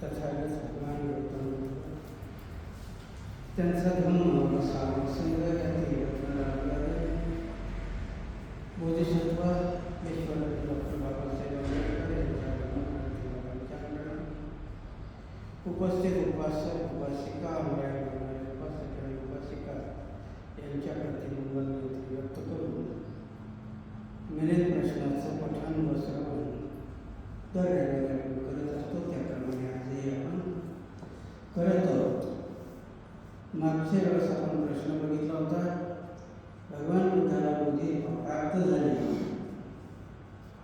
तथागत भगवान गौतम त्यांचा धम्म संग याती बोधिसत्व ईश्वर डॉक्टर बाबासाहेब आंबेडकर यांच्या उपस्थित उपासक उपासिका उपासक आणि उपासिका यांच्या प्रतिबिंबन व्यक्त करून मिलित प्रश्नाचं पठण व श्रवण दर रविवारी करत असतो. त्याप्रमाणे आजही आपण करत आहोत. मागच्या वेळेस आपण प्रश्न बघितला होता, भगवान बुद्धाला बोधी प्राप्त झाली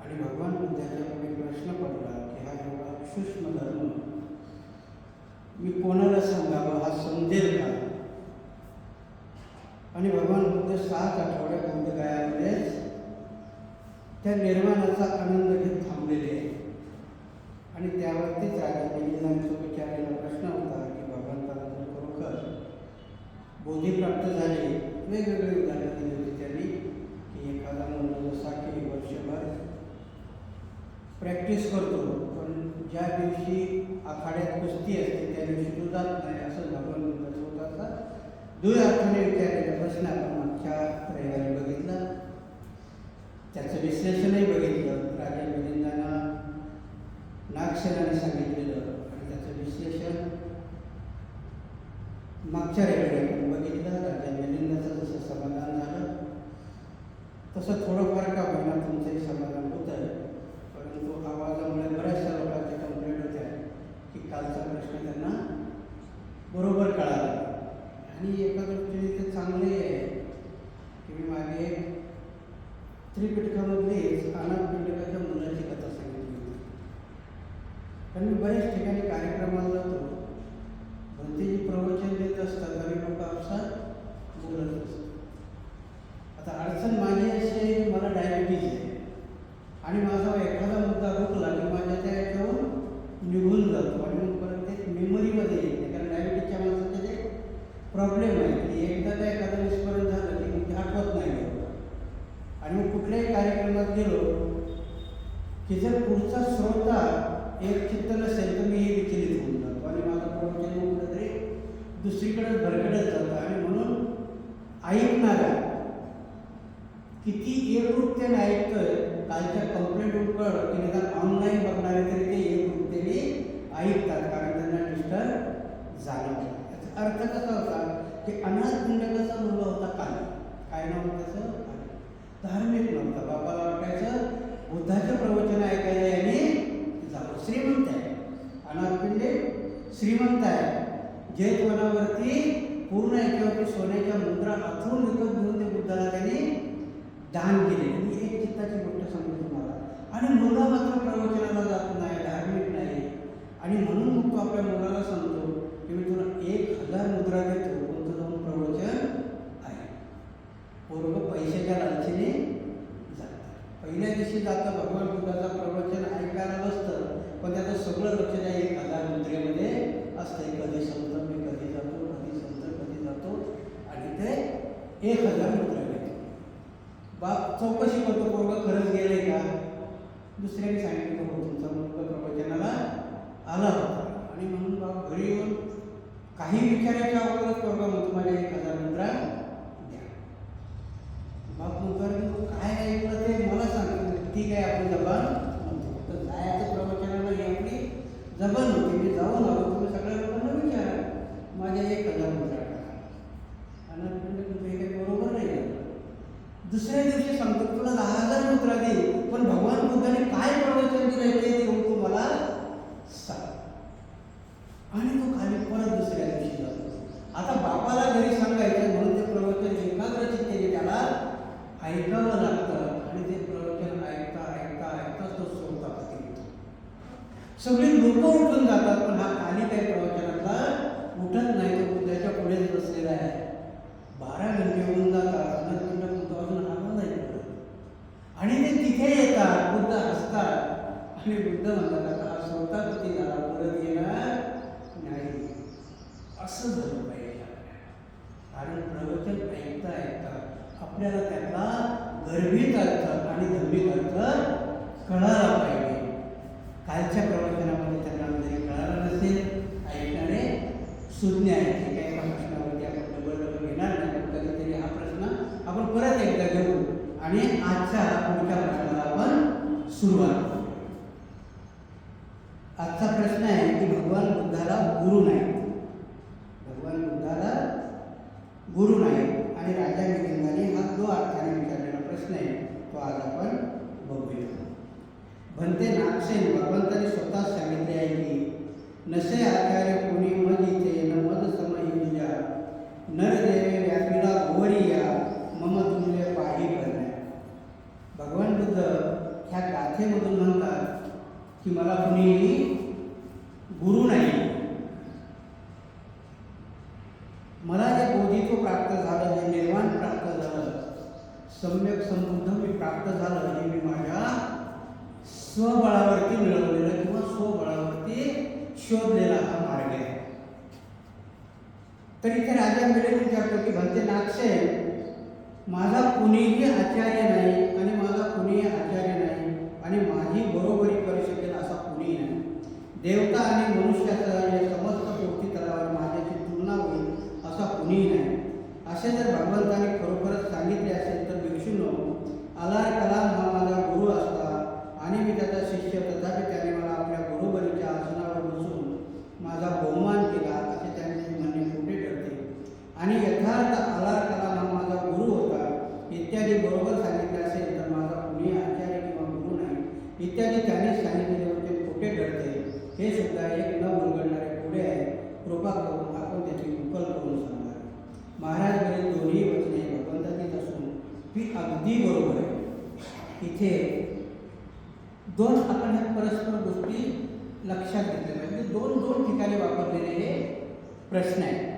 आणि भगवान बुद्धाच्या पुढे प्रश्न पडला की हा एवढा सूक्ष्म धर्म मी कोणाला सांगावा, हा समजेल का? आणि भगवान बुद्ध 7 आठवड्या बोधगयामध्येच त्या निर्वाणाचा आनंद घेत थांबलेले आहे. आणि त्यावरतीच राजा मिलिंदांचा विचारलेला प्रश्न होता की भगवंताला जर खरोखर बोधी प्राप्त झाले, वेगवेगळे उदाहरण दिले होते त्यांनी की एखादा मुलगा जसा की वर्षभर प्रॅक्टिस करतो पण ज्या दिवशी आखाड्यात कुस्ती असते त्या दिवशी तो जात नाही, असं भगवान बुद्धाचा स्वतःचा द्वैअर्थाने विचारलेला प्रश्न आपण मागच्या रविवारी बघितला. त्याचं विश्लेषणही बघितलं. राजा मिलिंदांना नागसेनाने सांगितलेलं आणि त्याचं विश्लेषण मागच्या रविवारी आपण बघितलं. राजा मिलिंदाचं जसं समाधान झालं तसं थोडंफार का होईना तुमचंही समाधान होतं आहे. परंतु आवाजामुळे बऱ्याचशा लोकांच्या कंप्लेंट होत्या की कालचा प्रश्न त्यांना बरोबर कळाला. आणि एका दृष्टीने ते चांगले आहे की मी मागे त्रिपिटकामधलीच अनाथ पिंडकाच्या मुलाची कथा सांगितली होती. कारण मी बऱ्याच ठिकाणी कार्यक्रमाला जातो, भंतेजी प्रवचन देत असतात आणि लोक आपसात बोलत असतात. आता अडचण माझी अशी आहे की मला डायबिटीज आहे आणि माझा एखादा मुद्दा रोखला की माझ्या त्या याच्यावर निघून जातो आणि मग परत ते मेमरीमध्ये येत नाही. कारण डायबिटीजच्या माणसाचे ते प्रॉब्लेम आहे की एकदा त्या एखादं विस्मरण झालं की मग ते आठवत नाही. आणि मग कुठल्याही कार्यक्रमात गेलो की जर पुढचा श्रोता एक चित्त नसेल तर मीही विचलित होऊन जातो आणि माझं प्रवचन कुठेतरी दुसरीकडे भरकटत जातं. आणि म्हणून ऐकणारा किती एकरूपतेने ऐकतोय, कालच्या कंप्लेंट उकळ की निदान ऑनलाईन बघणारे तरी ते एकरूपतेने ऐकतात कारण त्यांना डिस्टर्ब जाणवतं. याचा अर्थ कसा होता की अनाथ पिंडकाचा मुलगा होता काल, काय नाव त्याचं, धार्मिक नव्हता. बाबाला वाटायचं बुद्धाचं प्रवचन ऐकायला याने जावं. श्रीमंत आहे, अनाथ पिंडे श्रीमंत आहे. जैतवनावरती पूर्ण याच्यावरती सोन्याच्या मुद्रा अथरून विकत घेऊन ते बुद्धाला त्यांनी दान केले. मी एक चित्ताची गोष्ट सांगतो तुम्हाला. आणि मुलगा मात्र प्रवचनाला जात नाही, धार्मिक नाही. आणि म्हणून मग तो आपल्या मुलाला सांगतो की मी तुला 1000 मुद्रा देतो, कोणतं जाऊन प्रवचन आहे. पोरगं पैशाच्या लालचीने जातं. पहिल्या दिवशी जातं, भगवान बुद्धाचं प्रवचन ऐकायला बसतं, पण त्याचं सगळं लक्ष त्या 1000 मुद्रेमध्ये असते. कधी संत मी कधी जातो, कधी संत कधी जातो आणि ते 1000 मुद्रा घेतो. बाप चौकशी करतो, पोरगं खरंच गेलंय का? दुसऱ्याने सांगितलं हो तुमचा मुलगा प्रवचनाला आला होता. आणि म्हणून बाप घरी येऊन काही विचारायच्या अगोदरच पोरगा म्हणतो माझ्या 1000 मुद्रा द्या. बाप म्हणतो काय ऐकलं ते मला सांग. ठीक आहे आपली जबान म्हणतो, तर जायचं प्रवचनाला ही आपली जबान होती. मी जाऊन आलो, तुम्ही सगळ्या लोकांना विचारा माझ्या 1000 मुद्रा टाका. आणि तुमचं हे काही बरोबर नाही. दुसऱ्या दिवशी सांगतो तुला 10,000 मुद्रा दे, पण भगवान बुद्धाने काय प्रवचन दिलं ते देऊन तू मला सांग. आणि तो खाली परत दुसऱ्या दिवशी जातो. आता बापाला घरी सांगायचं म्हणून ते प्रवचन एकाग्रचित्तेने त्याला ऐकावं लागतं. आणि ते प्रवचन ऐकता ऐकता ऐकता तो स्वतःपती होतो. सगळी लोक उठून जातात, पण हा खाली काही प्रवचनातला उठत नाही. तो बुद्धाच्या पुढेच बसलेला आहे. 12 घंटे होऊन जातात, अनंत बुद्ध अजून आला नाही. आणि ते तिथे येतात, बुद्ध हसतात आणि बुद्ध म्हणतात आता हा स्वतःपती झाला, परत येणार नाही. असं झालं पाहिजे. कारण प्रवचन ऐकता ऐकता आपल्याला त्यातला गर्भित अर्थ आणि धार्मिक अर्थ कळाला पाहिजे. कालच्या प्रवचनामध्ये त्यांना जरी कळाला नसेल आजच्या पुढच्या प्रश्नाला आपण सुरुवात करू. आजचा प्रश्न आहे की भगवान बुद्धाला गुरु नाही. भगवान बुद्धाला गुरु नाही आणि राजा मिलिंदाने हा जो अर्थाने विचारलेला प्रश्न आहे तो आज आपण बघूया. भंते नागसेन भगवंताने स्वतः सांगितले आहे की नसे आचार्य कोणी मज इथे न मद समयुजा नरदेवे व्यापीला गोवरिया मम तुल्य पाही करण्या. भगवान बुद्ध ह्या गाथेमधून म्हणतात की मला कुणीही गुरु नाही. मला जे बोधित्व प्राप्त झालं, जे निर्वाण प्राप्त झालं, सम्यक संबुद्ध मी प्राप्त झालं, हे मी माझ्या स्वबळावरती मिळवलेलं किंवा स्वबळावरती शोधलेला हा मार्ग आहे. तरी इथे राजा मिळेल विचारतो की भंते नागसेन माझा कुणीही आचार्य नाही आणि माझा कुणीही आचार्य नाही आणि माझी बरोबरी करू शकेल असा कुणीही नाही. देवता आणि मनुष्याचा या समस्त पृथ्वीतलावर माझ्याची तुलना होईल असा कुणीही नाही. असे जर भगवंताने खरोखरच सांगितले असेल तर भिक्षूंनो, अलार कलाम हा माझा गुरु असता आणि मी त्याचा शिष्य, तथापि त्याने मला आपल्या बरोबरीच्या आसनावर बसून माझा बहुमान केला असे त्यांचे म्हणणे खोटे ठरते. आणि यथार्थ अलार कलाम हा माझा गुरु होता इत्यादी बरोबर सांगितले असेल तर माझा कुणी आचार्य किंवा गुरु नाही इत्यादी त्याने सांगितलेले होते खोटे ठरते. हे सुद्धा एक न उलगडणारे कोडे आहे. कृपा करून आपण त्याची उकल करून सांगा. महाराज वरील दोन्ही वचने भगवंताचीच असून ती अगदी बरोबर आहे. इथे दोन आपण ह्या परस्पर गोष्टी लक्षात घेतल्या पाहिजे. दोन दोन ठिकाणी वापरलेले हे प्रश्न आहेत.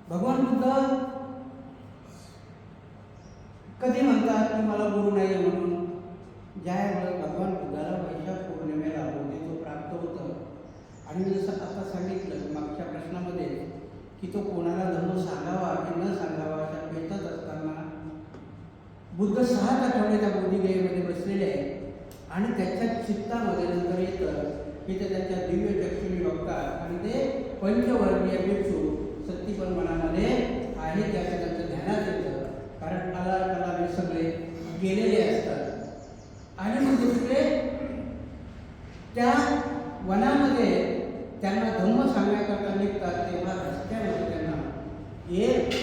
भगवान बुद्ध कधी म्हणतात की मला गुरु नाही आहे म्हणून? ज्यावेळेस भगवान बुद्धाला वैशाख पौर्णिमेला बोधित्व प्राप्त होतं आणि मी जसं आता सांगितलं मागच्या प्रश्नामध्ये की तो कोणाला धर्म सांगावा की न सांगावा अशा पेचत असताना बुद्ध 6 आठवडे त्या बोधिगयेमध्ये बसलेले आहेत आणि त्याच्या चित्तामध्ये नंतर येतं की ते त्याच्या दिव्य चक्षुनी बघतात आणि ते पंचवर्गीय भिक्षू सत्तीपण मनामध्ये आहे त्याचं त्यांचं ध्यानात येतं. कारण अलार कलाम हे सगळे गेलेले असतात आणि मग दुसरे त्या वनामध्ये त्यांना धम्म सांगण्याकरता निघतात. तेव्हा रस्त्यामध्ये त्यांना एक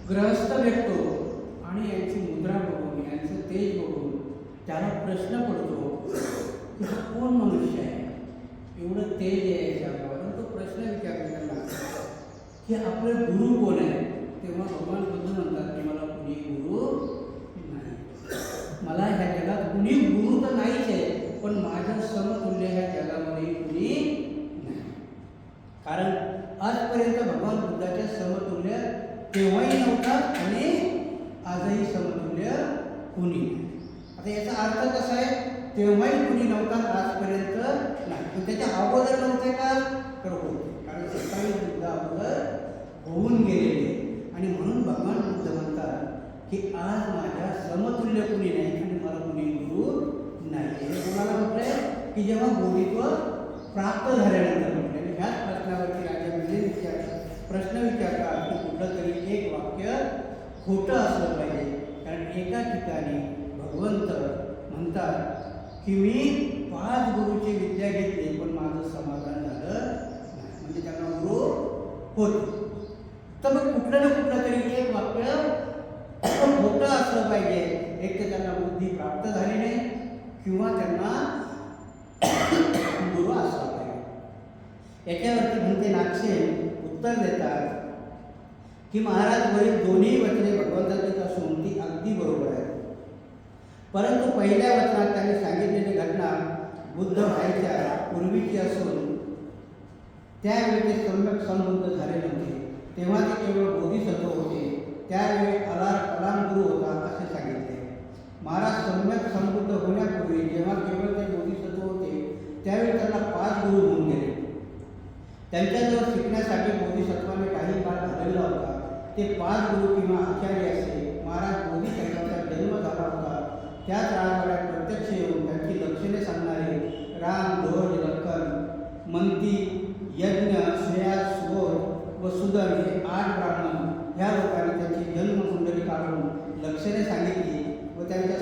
गृहस्थ भेटतो आणि यांची मुद्रा बघून यांचं तेज बघून त्याला प्रश्न पडतो की हा कोण मनुष्य आहे, एवढं तेज आहे याच्या अंगावर. तो प्रश्न विचारतो त्यांना की आपले गुरु कोण आहे? तेव्हा भगवान बुद्ध म्हणतात की मला कुणी गुरु नाही. मला ह्या जगात कुणी गुरु तर नाहीच आहे पण माझ्या समतुल्य ह्या जगामध्ये कुणी नाही. कारण आजपर्यंत भगवान बुद्धाच्या समतुल्य तेव्हाही नव्हता आणि आजही समतुल्य कुणी नाही. आता याचा अर्थ कसा आहे? तेव्हाही कुणी नव्हता आजपर्यंत नाही. पण त्याच्या अगोदर नव्हते का? तर होते. कारण 27 बुद्ध अगोदर होऊन गेलेले आणि म्हणून भगवान बुद्ध म्हणतात की आज माझ्या समतुल्य कुणी नाही आणि मला कुणी गुरु नाही. हे कोणाला म्हटलंय की जेव्हा बोधित्व प्राप्त झाल्यानंतर म्हटलं. आणि ह्याच प्रश्नावरती राजा प्रश्न विचारतात की कुठलं तरी एक वाक्य खोटं असलं पाहिजे. कारण एका ठिकाणी भगवंत म्हणतात की मी 5 गुरुची विद्या घेतली पण माझं समाधान झालं नाही. म्हणजे त्यांना गुरु होते. तर मग कुठलं ना कुठलं तरी एक वाक्य खोटं असलं पाहिजे. एक तर त्यांना बुद्धी प्राप्त झाली नाही किंवा त्यांना गुरु असला पाहिजे. याच्यावरती भंते नागसेन उत्तर देतात की महाराज वरील दोन्ही वचने भगवंताचीच असून ती अगदी बरोबर आहे. परंतु पहिल्या वचनात त्यांनी सांगितलेली घटना बुद्ध व्हायच्या पूर्वीची असून त्यावेळी ते सम्यक संबुद्ध झाले नव्हते. तेव्हा ते केवळ बोधिसत्व होते. त्यावेळी अलार कलाम गुरु होता असे सांगितले. महाराज सम्यक संबुद्ध होण्यापूर्वी जेव्हा केवळ ते बोधिसत्व होते त्यावेळी त्यांना 5 गुरु होऊन गेले. त्यांच्याजवळ शिकण्यासाठी बोधिसत्वाने काही काळ घालवला होता. ते 5 गुरु किंवा आचार्य असे. महाराज बोधिसत्वाचा जन्म झाला होता त्याच राजवाड्यात प्रत्यक्ष येऊन त्यांची लक्षणे सांगणारे राम, ध्वज, लक्कन, मंती, यज्ञ, श्रेया, सुबोध व सुदन हे 8 ब्राह्मण ह्या लोकांनी त्यांची जन्मकुंडली काढून लक्षणे सांगितली व त्यांच्या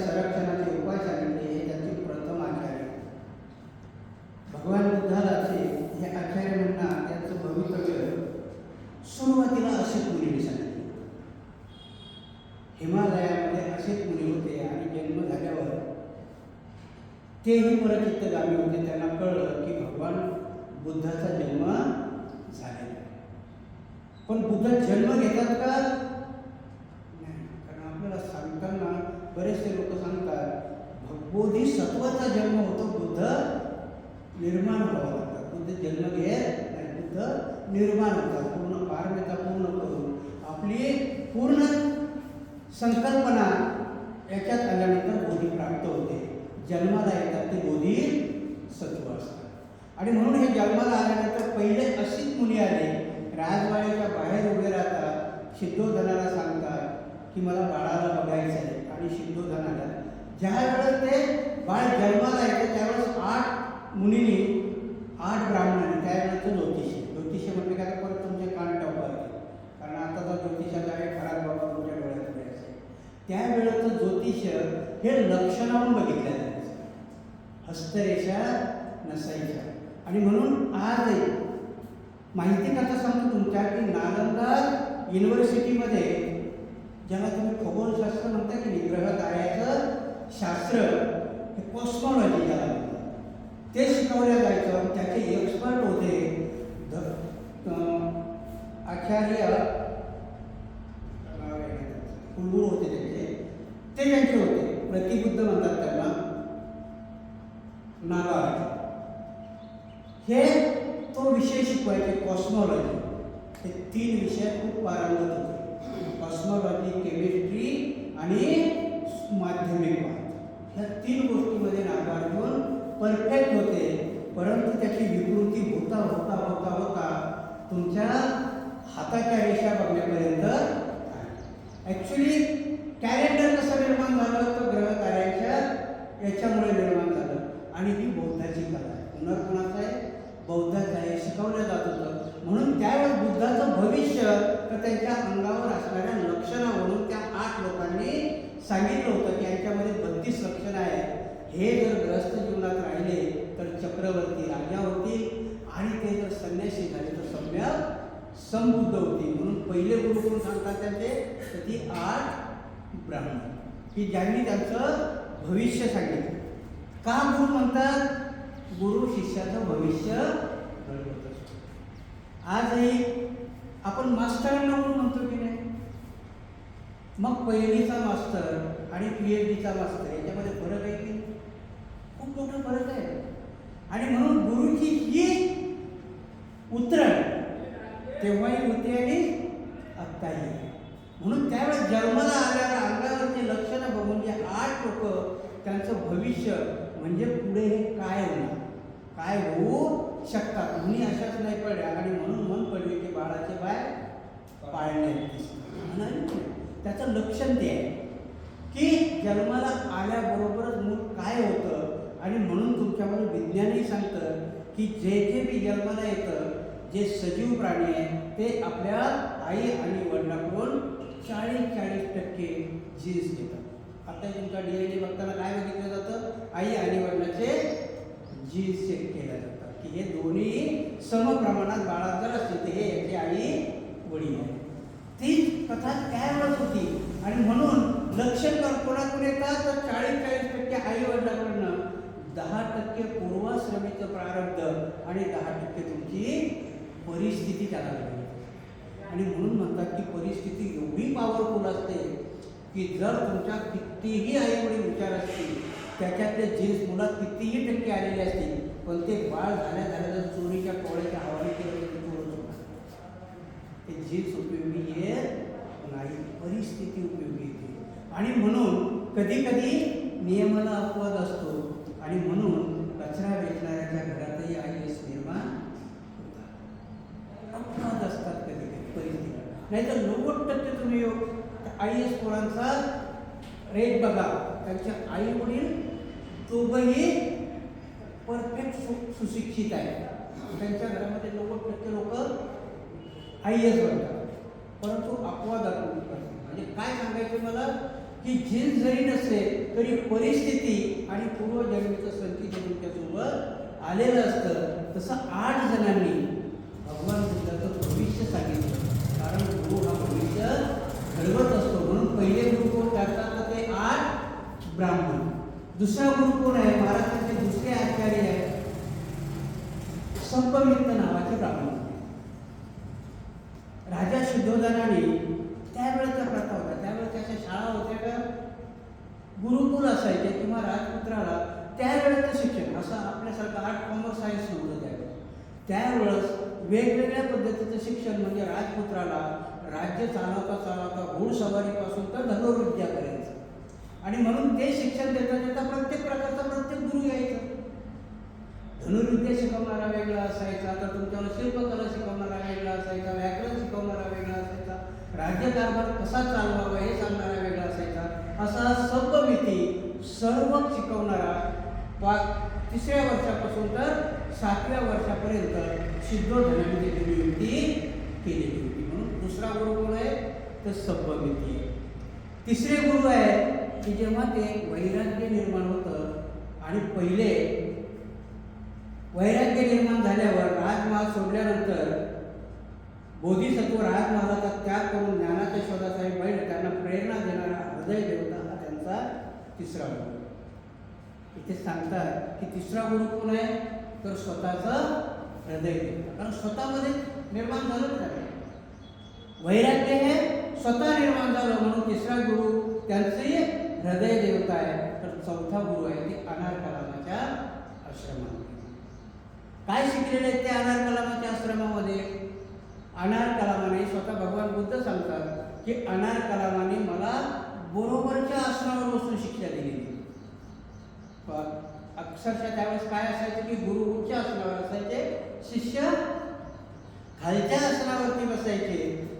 हिमालयामध्ये असेच मुनी होते आणि जन्म झाल्यावर तेही परचित्तगामी होते. त्यांना कळलं की भगवान बुद्धाचा जन्म झालेला आहे. पण बुद्ध जन्म घेतात का? नाही. कारण आपल्याला सांगताना बरेचसे लोक सांगतात बोधिसत्वाचा जन्म होतो, बुद्ध निर्माण व्हावा लागतात. बुद्ध जन्म घेत नाही, बुद्ध निर्माण होतात. पूर्ण पारमिता पूर्ण करून आपली पूर्ण संकल्पना याच्यात आल्यानंतर बोधी प्राप्त होते. जन्माला येतात ते बोधी सत्व असतात. आणि म्हणून हे जन्माला आल्यानंतर पहिले अशीच मुनी आले, राजवाड्याच्या बाहेर उभे राहतात, सिद्धोधनाला सांगतात की मला बाळाला बघायचं आहे. आणि सिद्धोधनाला ज्या वेळेस ते बाळ जन्माला येतं त्यावेळेस 8 मुनींनी 8 ब्राह्मणांनी त्यावेळेचं ज्योतिष म्हणजे काय परत तुमचे कान टाकतात. कारण आता तर ज्योतिषाचा आहे खराब बाबा तुमच्या डोळ्यात पडायचं. त्यावेळेचं ज्योतिष हे लक्षणावरून बघितलं जायचं, हस्तरेषा नसायच्या. आणि म्हणून आजही माहिती कथा सांगतो तुमच्या की नालंदा युनिव्हर्सिटीमध्ये ज्याला तुम्ही खगोलशास्त्र म्हणता की नाही, ग्रह ताऱ्याचं शास्त्र, हे कॉस्मॉलॉजी ज्याला म्हणतात, ते शिकवलं जायचं. त्याचे एक्सपर्ट होते आचार्य कुलगुरू होते ते त्यांचे होते. प्रतिबुद्ध म्हणतात त्यांना, नागार्जुन. हे तो विषय शिकवायचे कॉस्मॉलॉजी. हे 3 विषयात खूप पारंगत होते. कॉस्मॉलॉजी, केमिस्ट्री आणि माध्यमिक ह्या 3 गोष्टीमध्ये नागार्जुन परफेक्ट होते. परंतु त्याची विकृती होता होता होता होता तुमच्या हाताच्या रेषा बघण्यापर्यंत. ॲक्च्युली कॅलेंडर कसं निर्माण झालं तर ग्रह ताऱ्यांच्या याच्यामुळे निर्माण झालं. आणि ही बौद्धाची कला आहे. पुनर्कोणाचं आहे, बौद्धाचं आहे, शिकवलं जात होतं. म्हणून त्यावेळेस बुद्धाचं भविष्य तर त्यांच्या अंगावर असणाऱ्या लक्षणावरून त्या 8 लोकांनी सांगितलं होतं की यांच्यामध्ये 32 लक्षणं आहेत. हे जर ग्रस्त जीवनात राहिले तर चक्रवर्ती राजा होतील आणि ते जर संन्यासी झाले तर सम्यक संबुद्ध होतील. म्हणून पहिले गुरु कोण सांगतात त्यांचे तर ती 8 ब्राह्मण की ज्यांनी त्यांचं भविष्य सांगितलं. का गुरु म्हणतात? गुरु शिष्याचं भविष्य घडवत असतो. आजही आपण मास्तरांना म्हणून म्हणतो की नाही. मग पहिलीचा मास्तर आणि PhDचा मास्तर याच्यामध्ये फरक आहे की खूप मोठा फरक आहे. आणि म्हणून गुरुची ही उतरण तेव्हाही होते आणि आत्ताही. म्हणून त्यावेळेस जन्माला आल्यावर अंगावरची लक्षणं बघून जे 8 लोक त्यांचं भविष्य म्हणजे पुढे हे काय होणार, काय होऊ शकतात म्हणून अशाच नाही पडल्या. आणि म्हणून मन पडले की बाळाचे पाय पाळण्यात त्याचं लक्षण ते आहे की जन्माला आल्याबरोबरच मूल काय होतं. आणि म्हणून तुमच्यामध्ये विज्ञानही सांगतं की जे जे बी जन्माला येतं, जे सजीव प्राणी आहे ते आपल्या आई आणि वडिलांकडून 40% जीन्स घेतात. आता तुमचा DNA बघताना काय बघितलं जातं? आई आणि वडिलांचे जीन्स चेक केल्या जातात की हे दोन्ही समप्रमाणात बाळात जर असतील तर हे याची आई वडील आहे. ती कथा त्यावेळेस होती. आणि म्हणून लक्षण कोणाकडून येतात तर 40% आई वडिलांकडनं, 10% पूर्वाश्रमीचं प्रारब्ध आणि 10% तुमची परिस्थिती त्याला लागली. आणि म्हणून म्हणतात की परिस्थिती एवढी पॉवरफुल असते की जर तुमच्या कितीही आईवडील विचार असतील, त्याच्यातले जीन्स मुलात कितीही टक्के आलेले असतील, पण ते बाळ झाल्या जर चोरीच्या टोळ्याच्या हवाली केलं तर चोरच होणार. ते जीन्स उपयोगी येत नाही, परिस्थिती उपयोगी येते. आणि म्हणून कधी कधी नियमाला अपवाद असतो. आणि म्हणून कचरा वेचणाऱ्याच्या घरातही IAS निर्माण होतात. अपवाद असतात कधी कधी परिस्थिती. नाहीतर 90% तुम्ही IAS पोरांचा रेट बघा, त्यांचे आई वडील दोघंही परफेक्ट सुशिक्षित आहेत. त्यांच्या घरामध्ये 90% लोक IAS बनतात. परंतु अपवाद म्हणजे काय सांगायचं मला की जीन्स जरी नसेल तरी परिस्थिती आणि पूर्वजन्मीचं संचित तुमच्यासोबत आलेलं असतं. तसं 8 जणांनी भगवान बुद्धाचं भविष्य सांगितलं. कारण गुरु हा भविष्य घडवत असतो. म्हणून पहिले गुरु कोण करतात तर ते 8 ब्राह्मण. दुसरा गुरु कोण आहे? महाराष्ट्राचे दुसरे आचार्य आहे संपमित्त नावाचे ब्राह्मण. राजा शुद्धोधनाने त्यावेळेचा प्रथा होता, त्यावेळेस त्याच्या शाळा होत्या का गुरुकुल असायचे किंवा राजपुत्राला त्यावेळेचं शिक्षण असं आपल्यासारखं आर्ट कॉमर्स सायन्स नव्हतं त्यावेळेस वेगवेगळ्या पद्धतीचं शिक्षण म्हणजे राजपुत्राला राज्य चालवता चालवता घोडसवारीपासून तर धनुर्विद्यापर्यंत. आणि म्हणून ते शिक्षण देता देता प्रत्येक प्रकारचा प्रत्येक गुरु यायचा. धनुर्विद्या शिकवणारा वेगळा असायचा, तर तुमच्याला शिल्पकला शिकवणारा वेगळा असायचा, व्याकरण शिकवणारा वेगळा असायचा, राज्यकारभार कसा चालवावा हे सांगणारा वेगळा असायचा. असा सबमिती सर्व शिकवणारा 3ऱ्या वर्षापासून तर 7व्या वर्षापर्यंत शुद्धोधनाने त्याची नियुक्ती केलेली होती. म्हणून दुसरा गुरु कोण आहे तर सबमिती आहे. तिसरे गुरु आहे की जेव्हा ते वैराग्य निर्माण होतं आणि पहिले वैराग्य निर्माण झाल्यावर राजमहाल सोडल्यानंतर बोधिसत्व राजमहालाचा त्याग करून ज्ञानाच्या शोधासाठी बैल त्यांना प्रेरणा देणारा हृदय देवता हा त्यांचा तिसरा गुरु. इथे सांगतात की तिसरा गुरु कोण आहे तर स्वतःचं हृदय देवता. कारण स्वतःमध्ये निर्माण झालं नाही, वैराग्य हे स्वतः निर्माण झालं म्हणून तिसरा गुरु त्यांचे हृदय देवता आहे. तर चौथा गुरु आहे ते अनार कलामाच्या आश्रमामध्ये. काय शिकलेले आहेत ते अनार कलामाच्या आश्रमामध्ये? अनार कलामाने स्वतः भगवान बुद्ध सांगतात की अनार कलामाने मला बरोबरच्या आसनावर बसून शिक्षा दिली. अक्षरशः त्यावेळेस काय असायचं की गुरु उच्च आसनावर असायचे, शिष्य खालच्या आसनावरती बसायचे.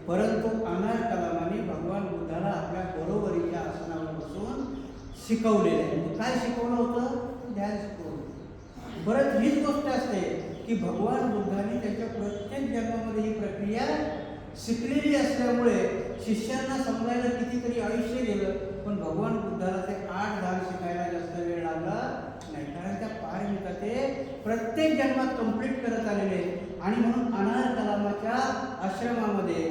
परंतु अनार कलामाने भगवान बुद्धाला आपल्या बरोबरीच्या आसनावर बसून शिकवलेले आहे. काय शिकवलं होतं? ध्यान शिकवलं. परत हीच गोष्ट असते की भगवान बुद्धाने त्याच्या प्रत्येक जन्मामध्ये ही प्रक्रिया शिकलेली असल्यामुळे शिष्यांना समजायला कितीतरी आयुष्य गेलं, पण भगवान बुद्धाला ते 8 ध्यान शिकायला जास्त वेळ लागला नाही. कारण त्या पारमिता ते प्रत्येक जन्मात कंप्लीट करत आलेले. आणि म्हणून अनार कलामाच्या आश्रमामध्ये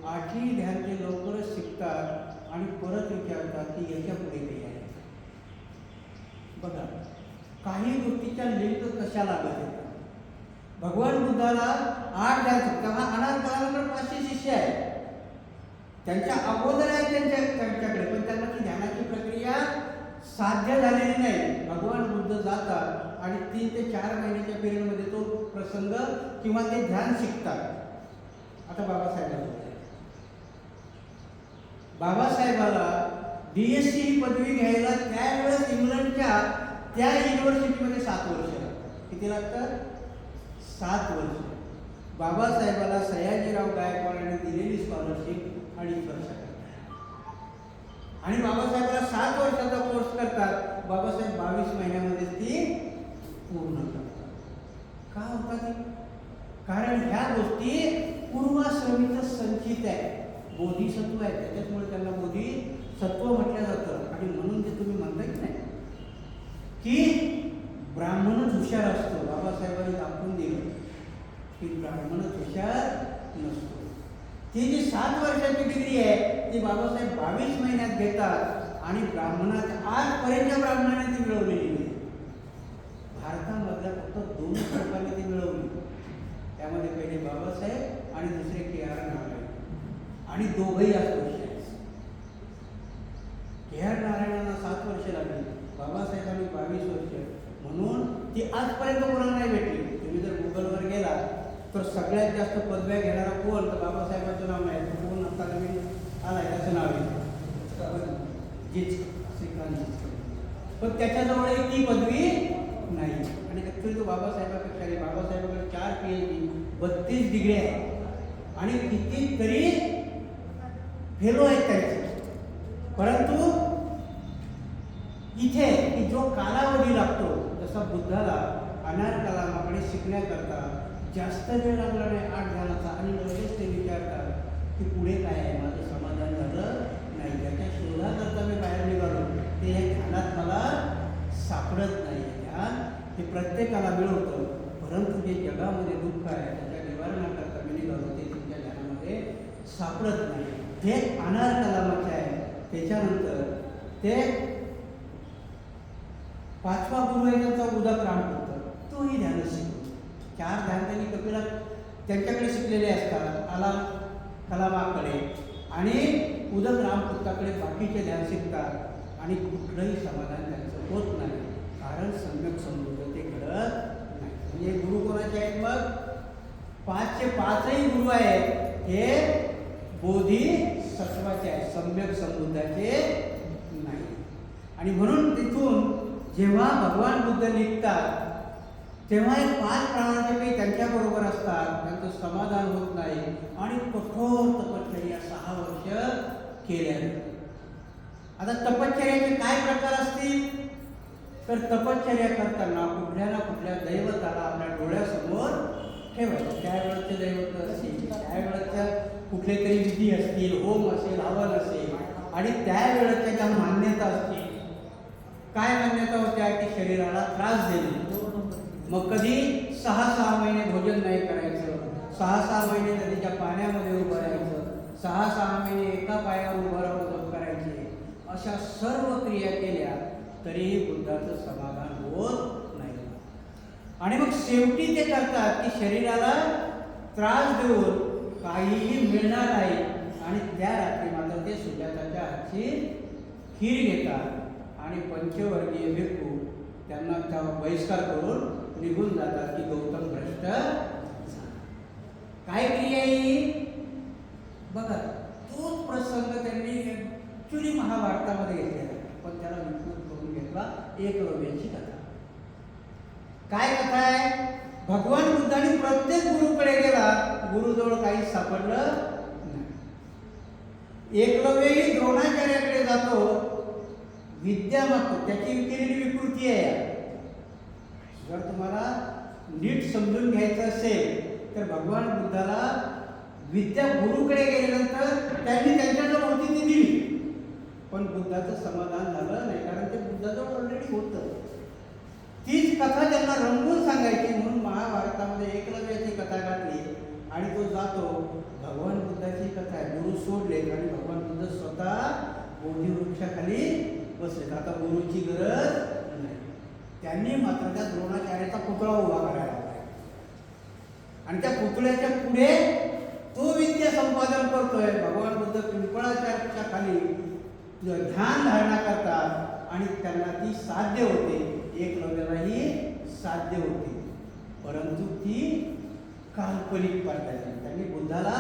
8ही ध्यान ते लवकरच शिकतात आणि परत विचारतात की याच्या पुढे काही आहे. बघा काही गोष्टीच्या लिंक कशा लागत आहेत. भगवान बुद्धाला 8 ध्यान शिकतात. हा अनार कलामाकडे 500 शिष्य आहेत, त्यांच्या अगोदर आहेत त्यांच्याकडे, पण त्यांना ती ध्यानाची प्रक्रिया साध्य झालेली नाही. भगवान बुद्ध जातात आणि 3 ते 4 महिन्याच्या पिरियडमध्ये तो प्रसंग किंवा ते ध्यान शिकतात. आता बाबासाहेबाला DSc ही पदवी घ्यायला त्यावेळेस इंग्लंडच्या त्या युनिव्हर्सिटीमध्ये 7 वर्ष लागतात. किती लागतात? 7 वर्ष. बाबासाहेबाला सयाजीराव गायकवाडांनी दिलेली स्कॉलरशिप 2.5 वर्षात आणि बाबासाहेबाला 7 वर्षाचा कोर्स करतात. बाबासाहेब 22 महिन्यामध्ये ती पूर्ण करतात. का होता ती? कारण ह्या गोष्टी पूर्वाश्रमीचं संचित आहे. बोधिसत्व आहे त्याच्यामुळे त्यांना बोधिसत्व म्हटलं जातं. आणि म्हणून ते तुम्ही म्हणता की नाही की ब्राह्मणच हुशार असतो. बाबासाहेबांनी दाखवून दिलं की ब्राह्मणच हुशार नसतो. ती जी 7 वर्षाची डिग्री आहे ती बाबासाहेब 22 महिन्यात घेतात आणि ब्राह्मणात आजपर्यंत ब्राह्मणाने ती मिळवलेली नाही. भारतामधल्या फक्त 2 लोकांनी ती मिळवली. त्यामध्ये पहिले बाबासाहेब आणि दुसरे KR नारायण. आणि दोघंही आज वर्ष आहेत. KR नारायणांना 7 वर्ष लागली, बाबासाहेबांनी 22 वर्ष. म्हणून ती आजपर्यंत कोणाला नाही भेटली. तुम्ही जर गुगलवर गेला तर सगळ्यात जास्त पदव्या घेणारा कोण तर बाबासाहेबांचं नाव नाही. कोण आता नवीन आलाय त्याचं नाव आहे श्रीकांत. पण त्याच्याजवळ ती पदवी नाही. आणि ॲक्च्युली तो बाबासाहेबापेक्षा नाही. बाबासाहेबांकडे 4 PhD 32 डिग्री आहे आणि कितीतरी फेलो आहेत त्यांचे. परंतु इथे की जो कालावधी लागतो जसा बुद्धाला अनार कलामाकडे शिकण्याकरता जास्त वेळ लागला नाही 8 ध्यानाचा. आणि लगेच ते विचारतात की पुढे काय आहे, माझं समाधान झालं नाही, त्याच्या शोधाकरता मी बाहेर निघालो, ते या ध्यानात मला सापडत नाही. ध्यान हे प्रत्येकाला मिळवतं, परंतु जे जगामध्ये दुःख आहे त्याच्या निवारणाकरता मी निघालो ते तुमच्या ध्यानामध्ये सापडत नाही. जे अनार कलामाचे आहे. त्याच्यानंतर ते 5वा गुरु आहे त्यांचा उदक रामपुत्र, तोही ध्यान शिकतो. 4 ध्यान त्यांनी कपिला त्यांच्याकडे शिकलेले असतात, कलामाकडे, आणि उदक रामपुत्राकडे बाकीचे ध्यान शिकतात आणि कुठलंही समाधान त्यांचं होत नाही, कारण सम्यक समृद्ध ते घडत नाही. म्हणजे गुरु कोणाचे आहेत? मग 5चे 5ही गुरु आहेत हे बोधिसत्वाचे आहेत, सम्यक समृद्धाचे नाही. आणि म्हणून तिथून जेव्हा भगवान बुद्ध निघतात तेव्हा एक 5 प्राणांचे काही त्यांच्याबरोबर असतात, त्यांचं समाधान होत नाही आणि कठोर तपश्चर्या 6 वर्ष केल्या. आता तपश्चर्याचे काय प्रकार असतील? तर तपश्चर्या करताना कुठल्या ना कुठल्या दैवताला आपल्या डोळ्यासमोर ठेवायचं. त्यावेळेचे दैवत असतील, त्यावेळेच्या कुठले तरी विधी असतील, होम असेल, हवन असेल, आणि त्यावेळेच्या ज्या मान्यता असतील. काय मान्यता होत्या? की शरीराला त्रास देणे. मग कधी 6 महिने भोजन नाही करायचं, 6 महिने नदीच्या पाण्यामध्ये उभं राहायचं, 6 महिने एका पायावर उभं राहून जप करायचे. अशा सर्व क्रिया केल्या तरीही बुद्धाचं समाधान होत नाही. आणि मग शेवटी ते करतात की शरीराला त्रास देऊन काहीही मिळणार नाही, आणि त्या रात्री मात्र ते सुजाताच्या हातची खीर घेतात आणि पंचवर्गीय भिक्खू त्यांना त्या बहिष्कार करून निघून जातात की गौतम भ्रष्ट. काय क्रिया ही बघा, तोच प्रसंग त्यांनी ऍक्च्युली महाभारतामध्ये घेतलेला, पण त्याला विकृत करून घेतला. एकलव्याची कथा. काय कथा आहे? भगवान बुद्धाने प्रत्येक गुरुकडे गेला, गुरुजवळ काही सापडलं नाही. एकलव्यही द्रोणाचार्याकडे जातो, विद्या मागतो, त्याची केलेली विकृती आहे. जर तुम्हाला नीट समजून घ्यायचं असेल तर भगवान बुद्धाला विद्या गुरुकडे गेल्यानंतर त्यांनी त्यांच्याजवळ होती ती दिली, पण बुद्धाचं समाधान झालं नाही, कारण ते बुद्धाजवळ ऑलरेडी होतं. तीच कथा त्यांना रंगवून सांगायची, म्हणून महाभारतामध्ये एकलव्याची कथा घातली आणि तो जातो. भगवान बुद्धाची कथा आहे, गुरु सोडले आणि भगवान बुद्ध स्वतः बोधिवृक्षाखाली बसले. आता गुरुची गरज नाही. त्यांनी मात्र त्या द्रोणाचार्याचा पुतळा उभा करायला लागला, आणि त्या पुतळ्याच्या पुढे तो विद्या संपादन करतोय. भगवान बुद्ध पिंपळाच्या खाली ध्यान धारणा करतात आणि त्यांना ती साध्य होते. एकलव्यालाही साध्य होते, परंतु ती काल्पनिक पद्धती. त्यांनी बुद्धाला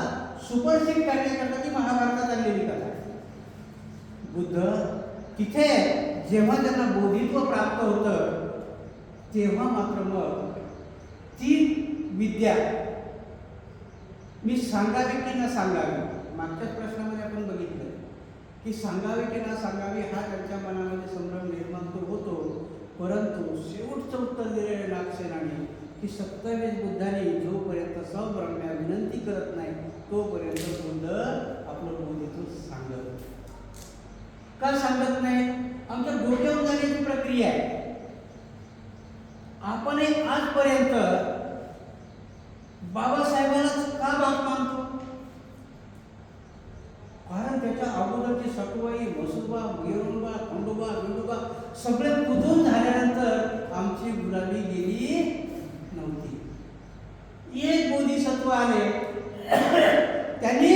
सुपरसीड करण्याकरता ती महाभारतात आणलेली कथा आहे. बुद्ध तिथे जेव्हा त्यांना बोधित्व प्राप्त होतं तेव्हा मात्र मग ती विद्या मी सांगावी की न सांगावी, मागच्याच प्रश्नामध्ये आपण बघितलं की सांगावी की न सांगावी हा त्यांच्या मनामध्ये संभ्रम निर्माण तो होतो. परंतु शेवटचं उत्तर दिलेले नागसेनाने की सत्तावीस बुद्धांनी जोपर्यंत सब्रह्म्या विनंती करत नाही तोपर्यंत बुद्ध आपलं बोधित्व सांगत. का सांगत नाही? आमच्या डोक्यावर जाण्याची प्रक्रिया आहे. आपण आजपर्यंत बाबासाहेबांनाच का बाप मानतो? कारण त्याच्या अगोदरची सटवाई, मसुबा, मेरुंबा, खंडोबा, विंडोबा सगळे कुजून झाल्यानंतर आमची गुलामी गेली नव्हती. एक बोधिसत्व आले, त्यांनी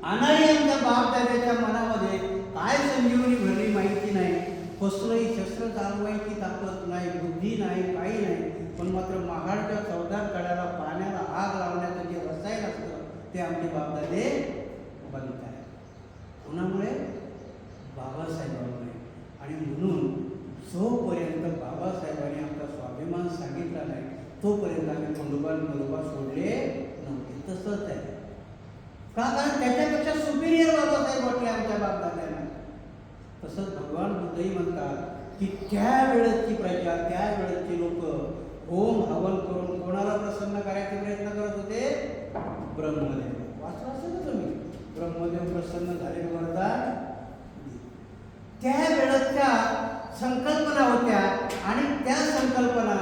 अनारी आमच्या बापदाद्याच्या मनामध्ये काय संजीवनी भरली माहिती नाही. कसलंही शस्त्र चालवायची ताकद नाही, बुद्धी नाही, काही नाही, पण मात्र महाडच्या 14 कड्याला पाण्याला आग लावण्याचं जे रसायन असतं ते आमचे बापदादे बनत आहे. कोणामुळे? बाबासाहेबांमुळे. आणि म्हणून जोपर्यंत बाबासाहेबांनी आमचा स्वाभिमान सांगितला नाही तोपर्यंत आम्ही खंडोबा खंडोबा सोडले नव्हते. तसंच आहे का? कारण त्याच्यापेक्षा सुपिरियर बाबासाहेब वाटले आमच्या बापदाद्यांना. तसंच भगवान बुद्धही म्हणतात की त्यावेळेची प्रजा, त्यावेळेची लोक होम हवन करून कोणाला प्रसन्न करायचे प्रयत्न करत होते? ब्रह्मदेव. वाचलं असेल ना तुम्ही, ब्रह्मदेव प्रसन्न झाले वरदान. त्यावेळेच्या संकल्पना होत्या आणि त्या संकल्पना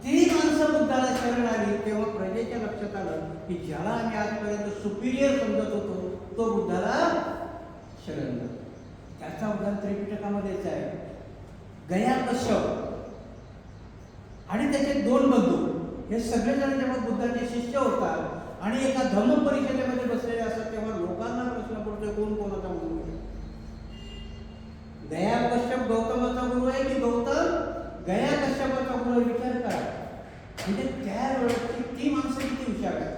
ती माणसं बुद्धाला शरण आली तेव्हा प्रजेच्या लक्षात आलं की ज्याला आम्ही आजपर्यंत सुपिरियर समजत होतो तो बुद्धाला शरण जातो. त्याचा उदाहरण त्रिपिटकामध्येच आहे. गया कश्यप आणि त्याचे 2 बंधू हे सगळेजण जेव्हा बुद्धाचे शिष्य होतात आणि एका धम्म परिषदेमध्ये बसलेले असतात तेव्हा लोकांना प्रश्न पडतोय कोण कोणाचा गुरु आहे. गया कश्यप गौतमाचा गुरु आहे की गौतम गया कश्यपाचा गुरु आहे? विचार करा. म्हणजे त्यावेळेची ती माणसं किती हुशार आहेत.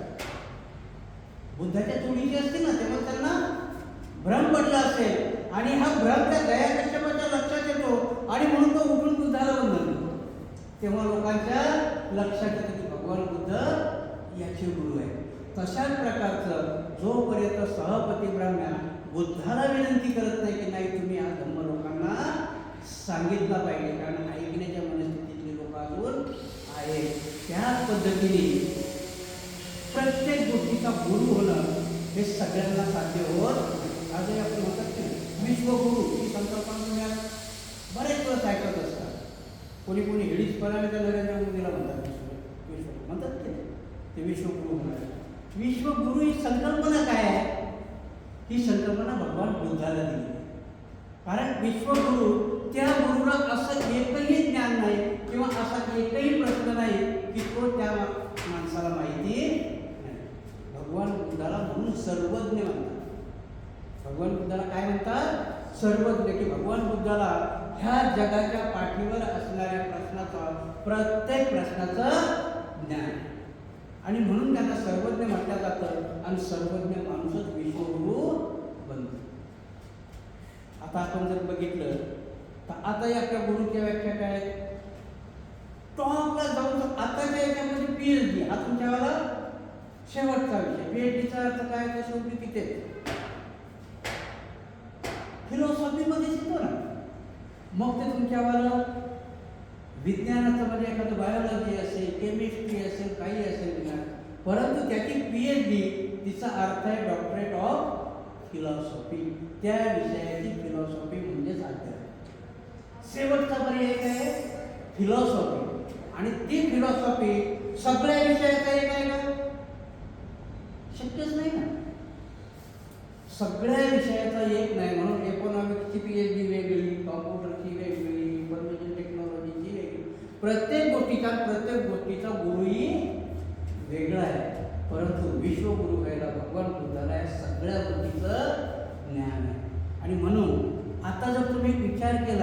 बुद्धाच्या चुडीची असते ना तेव्हा त्यांना भ्रम पडला असेल आणि हा भ्रम त्या गया कश्यपाच्या लक्षात येतो आणि म्हणून तो उठून बुद्धाला वंदन करतो. तेव्हा लोकांच्या लक्षात येतं की भगवान बुद्ध याचे गुरु आहे. तशाच प्रकारचं जोपर्यंत सहपती ब्राह्मण बुद्धाला विनंती करत नाही की नाही तुम्ही हा धम्म लोकांना सांगितला पाहिजे कारण ऐकण्याच्या मनस्थितीतले लोक अजून आहेत. त्याच पद्धतीने प्रत्येक गोष्टीचा गुरु होणं हे सगळ्यांना साध्य होत. आजही आपण म्हणतात की विश्वगुरु ही संकल्पना तुम्ही बरेच वेळेस ऐकत असतात. कोणी कोणी हेडीसपणाने त्या नरेंद्र मोदीला म्हणतात विश्व म्हणतात ते विश्वगुरु होणार. विश्वगुरु ही संकल्पना काय आहे? ही संकल्पना भगवान बुद्धाला दिली. कारण विश्वगुरु त्या गुरुला असं एकही ज्ञान नाही किंवा असा एकही प्रश्न नाही की तो त्या माणसाला माहिती नाही. भगवान बुद्धाला म्हणून सर्वज्ञ म्हणतात. भगवान बुद्धाला काय म्हणतात? सर्वज्ञ. की भगवान बुद्धाला ह्या जगाच्या पाठीवर असणाऱ्या प्रश्नाचा प्रत्येक प्रश्नाचं ज्ञान आणि म्हणून त्यांना सर्वज्ञ म्हटलं जातं आणि सर्वज्ञ माणूसच विश्वगुरु बनतो. आता आपण जर बघितलं तर आताही आपल्या गुरुच्या व्याख्या काय आहेत? टॉपला जाऊन आताच्या याच्यामध्ये PhD हा तुमच्यावाला शेवटचा विषय. PhDचा अर्थ काय? तर शेवटी तिथेच फिलॉसॉफीमध्ये येतो ना. मग ते तुमच्यावाला विज्ञानाचं म्हणजे एखादं बायोलॉजी असेल केमिस्ट्री असेल काही असेल विज्ञान परंतु त्याची PhD तिचा अर्थ आहे डॉक्टरेट ऑफ फिलॉसॉफी. त्या विषयाची फिलॉसॉफी म्हणजेच अध्यात्म. शेवटचा पर्याय काय? फिलॉसॉफी. आणि ती फिलॉसॉफी सगळ्या विषयाचा एक आहे का? शक्यच नाही ना. सगळ्या विषयाचा एक नाही. म्हणून इकॉनॉमिक्सची PhD वेगळी, कॉम्प्युटरची वेगळी, इन्फॉर्मेशन टेक्नॉलॉजीची वेगळी. प्रत्येक गोष्टीचा गुरुही वेगळा आहे. परंतु विश्वगुरु व्हायला भगवान बुद्धाला या सगळ्या गोष्टीचं ज्ञान आहे. आणि म्हणून आता जर तुम्ही विचार केला